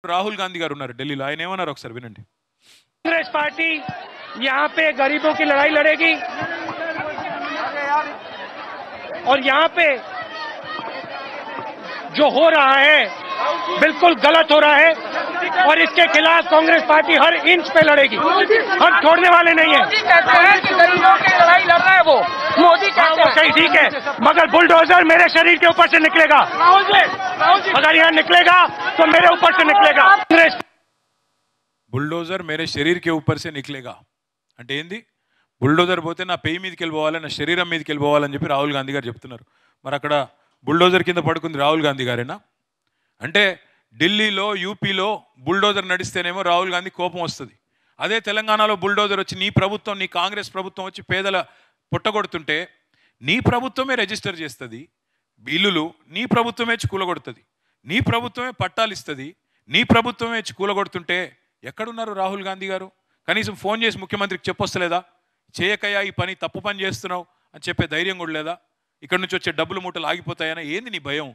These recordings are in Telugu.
राहुल गांधी गारू ఢిల్లీ లో ఆయన ఏమన్నారు ఒకసారి వినండి. कांग्रेस पार्टी यहाँ पे गरीबों की लड़ाई लड़ेगी और यहाँ पे जो हो रहा है बिल्कुल गलत हो रहा है और इसके खिलाफ कांग्रेस पार्टी हर इंच पे लड़ेगी. हम छोड़ने वाले नहीं है. कहते हैं कि गरीबों की लड़ाई लड़ रहा है वो मोदी कहते हैं. सही ठीक है, मगर बुलडोजर मेरे शरीर के ऊपर से निकलेगा. अगर यहाँ निकलेगा तो मेरे ऊपर से निकलेगा. బుల్డోజర్ మేరే శరీర్ కే ఊపర్ సే నిక్లేగా అంటే ఏంది? బుల్డోజర్ పోతే నా పెయి మీదకి వెళ్ళిపోవాలి, నా శరీరం మీదకి వెళ్ళిపోవాలని చెప్పి రాహుల్ గాంధీ గారు చెప్తున్నారు. మరి అక్కడ బుల్డోజర్ కింద పడుకుంది రాహుల్ గాంధీ గారేనా? అంటే ఢిల్లీలో యూపీలో బుల్డోజర్ నడిస్తేనేమో రాహుల్ గాంధీ కోపం వస్తుంది. అదే తెలంగాణలో బుల్డోజర్ వచ్చి నీ ప్రభుత్వం, నీ కాంగ్రెస్ ప్రభుత్వం వచ్చి పేదల పుట్టగొడుతుంటే నీ ప్రభుత్వమే రిజిస్టర్ చేస్తుంది బిల్లులు, నీ ప్రభుత్వమే కూలగొడుతుంది, నీ ప్రభుత్వమే పట్టాలు ఇస్తుంది, నీ ప్రభుత్వమే కూలగొడుతుంటే ఎక్కడున్నారు రాహుల్ గాంధీ గారు? కనీసం ఫోన్ చేసి ముఖ్యమంత్రికి చెప్పొస్తలేదా? చేయకయ్యా ఈ పని, తప్పు పని చేస్తున్నావు అని చెప్పే ధైర్యం కూడా లేదా? ఇక్కడ నుంచి వచ్చే డబ్బులు మూటలు ఆగిపోతాయనా? ఏంది నీ భయం?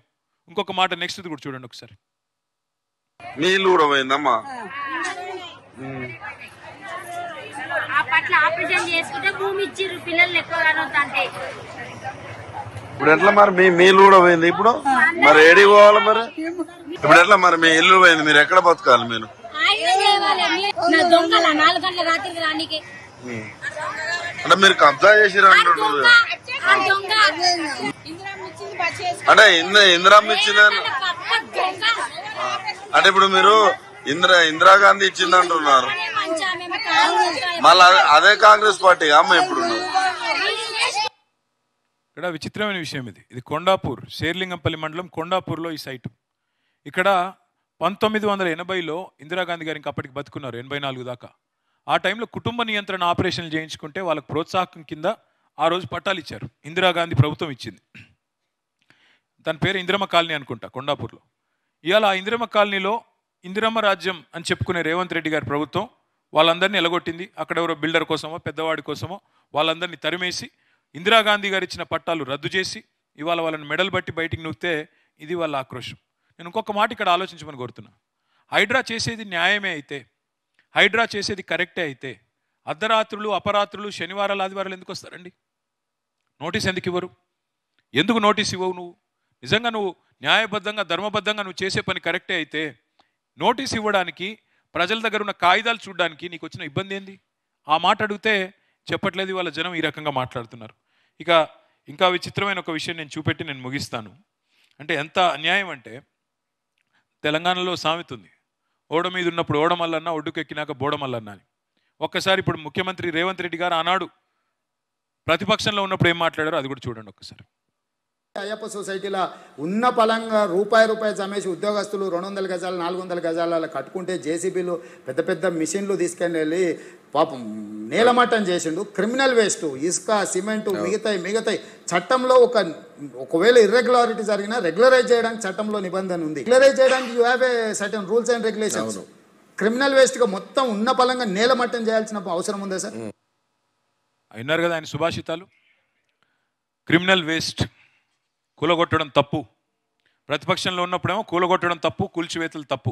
ఇంకొక మాట నెక్స్ట్ కూడా చూడండి ఒకసారి. నీళ్ళు కూడా పోయిందమ్మా. ఇప్పుడు ఎట్లా మరి మీ ఇల్లు కూడా పోయింది? ఇప్పుడు మరి ఏడికి పోవాలి మరి? ఇప్పుడు ఎట్లా మరి మీ ఇల్లు పోయింది, మీరు ఎక్కడ బతకాలి? మీరు అంటే మీరు కబ్జా చేసిరా అంటున్నారు. అంటే ఇందిరమ్మ ఇచ్చిందని అంటే ఇప్పుడు మీరు ఇందిరాగాంధీ ఇచ్చింది అంటున్నారు. మళ్ళీ అదే కాంగ్రెస్ పార్టీ అమ్మ ఇప్పుడు. ఇక్కడ విచిత్రమైన విషయం ఇది కొండాపూర్, శేర్లింగంపల్లి మండలం కొండాపూర్లో ఈ సైటు. ఇక్కడ 1980లో ఇందిరాగాంధీ గారు ఇంకా అప్పటికి బతుకున్నారు, 84 దాకా. ఆ టైంలో కుటుంబ నియంత్రణ ఆపరేషన్లు చేయించుకుంటే వాళ్ళకు ప్రోత్సాహకం కింద ఆ రోజు పట్టాలు ఇచ్చారు, ఇందిరాగాంధీ ప్రభుత్వం ఇచ్చింది. దాని పేరు ఇందిరమ్మ కాలనీ అనుకుంటా కొండాపూర్లో. ఇవాళ ఆ ఇందిరమ్మ కాలనీలో ఇందిరమ్మ రాజ్యం అని చెప్పుకునే రేవంత్ రెడ్డి గారి ప్రభుత్వం వాళ్ళందరినీ ఎలగొట్టింది. అక్కడ ఎవరో బిల్డర్ కోసమో పెద్దవాడి కోసమో వాళ్ళందరినీ తరిమేసి ఇందిరాగాంధీ గారు ఇచ్చిన పట్టాలు రద్దు చేసి ఇవాళ వాళ్ళని మెడల్ బట్టి బయటికి నూపితే ఇది వాళ్ళ ఆక్రోషం. నేను ఇంకొక మాట ఇక్కడ ఆలోచించమని కోరుతున్నా. హైడ్రా చేసేది న్యాయమే అయితే, హైడ్రా చేసేది కరెక్టే అయితే అర్ధరాత్రులు, అపరాత్రులు, శనివారాలు, ఆదివారాలు ఎందుకు వస్తారండి? నోటీస్ ఎందుకు ఇవ్వరు? ఎందుకు నోటీస్ ఇవ్వవు? నువ్వు నిజంగా నువ్వు న్యాయబద్ధంగా, ధర్మబద్ధంగా నువ్వు చేసే పని కరెక్టే అయితే నోటీస్ ఇవ్వడానికి, ప్రజల దగ్గర ఉన్న కాగితాలు చూడడానికి నీకు వచ్చిన ఇబ్బంది ఏంది? ఆ మాట అడిగితే చెప్పట్లేదు. వాళ్ళ జనం ఈ రకంగా మాట్లాడుతున్నారు. ఇంకా విచిత్రమైన ఒక విషయం నేను చూపెట్టి నేను ముగిస్తాను. అంటే ఎంత అన్యాయం అంటే, తెలంగాణలో సామెత ఉంది, ఓడ మీద ఉన్నప్పుడు ఓడమల్లన్న, ఒడ్డుకెక్కినాక బోడమల్లన్న అని. ఒక్కసారి ఇప్పుడు ముఖ్యమంత్రి రేవంత్ రెడ్డి గారు ఆనాడు ప్రతిపక్షంలో ఉన్నప్పుడు ఏం మాట్లాడారో అది కూడా చూడండి ఒక్కసారి. అయ్యప్ప సొసైటీలో ఉన్న పలంగా రూపాయి జమేసి ఉద్యోగస్తులు 200 గజాలు 400 గజాల కట్టుకుంటే జేసీబీలు పెద్ద పెద్ద మిషన్లు తీసుకొని వెళ్ళి పాపం నేలమట్టం చేసిండు. క్రిమినల్ వేస్ట్, ఇసుక, సిమెంటు, మిగతాయి చట్టంలో ఒకవేళ ఇర్రెగ్యులారిటీ జరిగినా రెగ్యులరైజ్ చేయడానికి చట్టంలో నిబంధన ఉంది. రెగ్యులరైజ్ చేయడానికి you have a certain rules and regulations. Criminal వేస్ట్గా మొత్తం ఉన్న పలంగా నేలమట్టం చేయాల్సిన అవసరం ఉందా సార్? అయినారు కదా ఆయన సుభాషితాలు. క్రిమినల్ వేస్ట్ కూలగొట్టడం తప్పు, ప్రతిపక్షంలో ఉన్నప్పుడేమో కూలగొట్టడం తప్పు, కూల్చివేతలు తప్పు.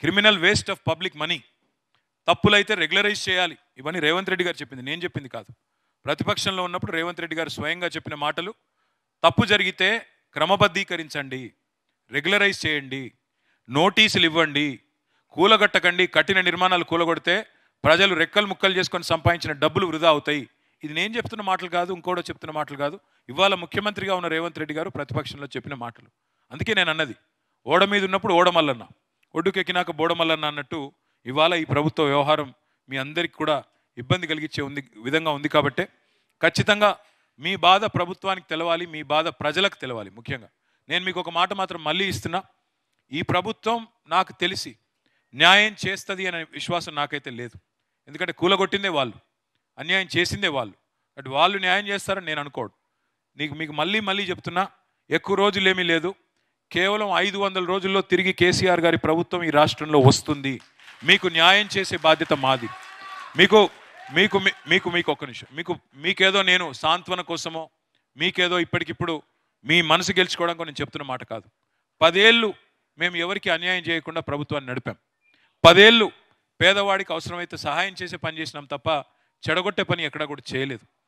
Criminal waste of public money, తప్పులైతే రెగ్యులరైజ్ చేయాలి. ఇవన్నీ రేవంత్ రెడ్డి గారు చెప్పింది, నేను చెప్పింది కాదు. ప్రతిపక్షంలో ఉన్నప్పుడు రేవంత్ రెడ్డి గారు స్వయంగా చెప్పిన మాటలు. తప్పు జరిగితే క్రమబద్ధీకరించండి, రెగ్యులరైజ్ చేయండి, నోటీసులు ఇవ్వండి, కూలగొట్టకండి. కట్టిన నిర్మాణాలు కూలగొడితే ప్రజలు రెక్కలు ముక్కలు చేసుకొని సంపాదించిన డబ్బులు వృధా అవుతాయి. ఇది నేను చెప్తున్న మాటలు కాదు, ఇంకోటో చెప్తున్న మాటలు కాదు. ఇవాళ ముఖ్యమంత్రిగా ఉన్న రేవంత్ రెడ్డి గారు ప్రతిపక్షంలో చెప్పిన మాటలు. అందుకే నేను అన్నది, ఓడ మీద ఉన్నప్పుడు ఓడమల్లన్న, ఒడ్డుకెక్కినాక బోడమల్లన్న అన్నట్టు ఇవాళ ఈ ప్రభుత్వ వ్యవహారం మీ అందరికీ కూడా ఇబ్బంది కలిగించే విధంగా ఉంది. కాబట్టే ఖచ్చితంగా మీ బాధ ప్రభుత్వానికి తెలవాలి, మీ బాధ ప్రజలకు తెలవాలి. ముఖ్యంగా నేను మీకు ఒక మాట మాత్రం మళ్ళీ ఇస్తున్నా, ఈ ప్రభుత్వం నాకు తెలిసి న్యాయం చేస్తుంది అనే విశ్వాసం నాకైతే లేదు. ఎందుకంటే కూలగొట్టిందే వాళ్ళు, అన్యాయం చేసిందే వాళ్ళు. అటు వాళ్ళు న్యాయం చేస్తారని నేను అనుకోడు. మీకు మళ్ళీ చెప్తున్నా, ఎక్కువ రోజులేమీ లేదు, కేవలం 500 రోజుల్లో తిరిగి కేసీఆర్ గారి ప్రభుత్వం ఈ రాష్ట్రంలో వస్తుంది. మీకు న్యాయం చేసే బాధ్యత మాది. మీకు ఒక్క నిమిషం, మీకేదో నేను సాంత్వన కోసమో, మీకేదో ఇప్పటికిప్పుడు మీ మనసు గెలుచుకోవడానికి నేను చెప్తున్న మాట కాదు. 10 ఏళ్ళు మేము ఎవరికి అన్యాయం చేయకుండా ప్రభుత్వాన్ని నడిపాం. 10 ఏళ్ళు పేదవాడికి అవసరమైతే సహాయం చేసే పని చేసినాం తప్ప చెడగొట్టే పని ఎక్కడా కూడా చేయలేదు.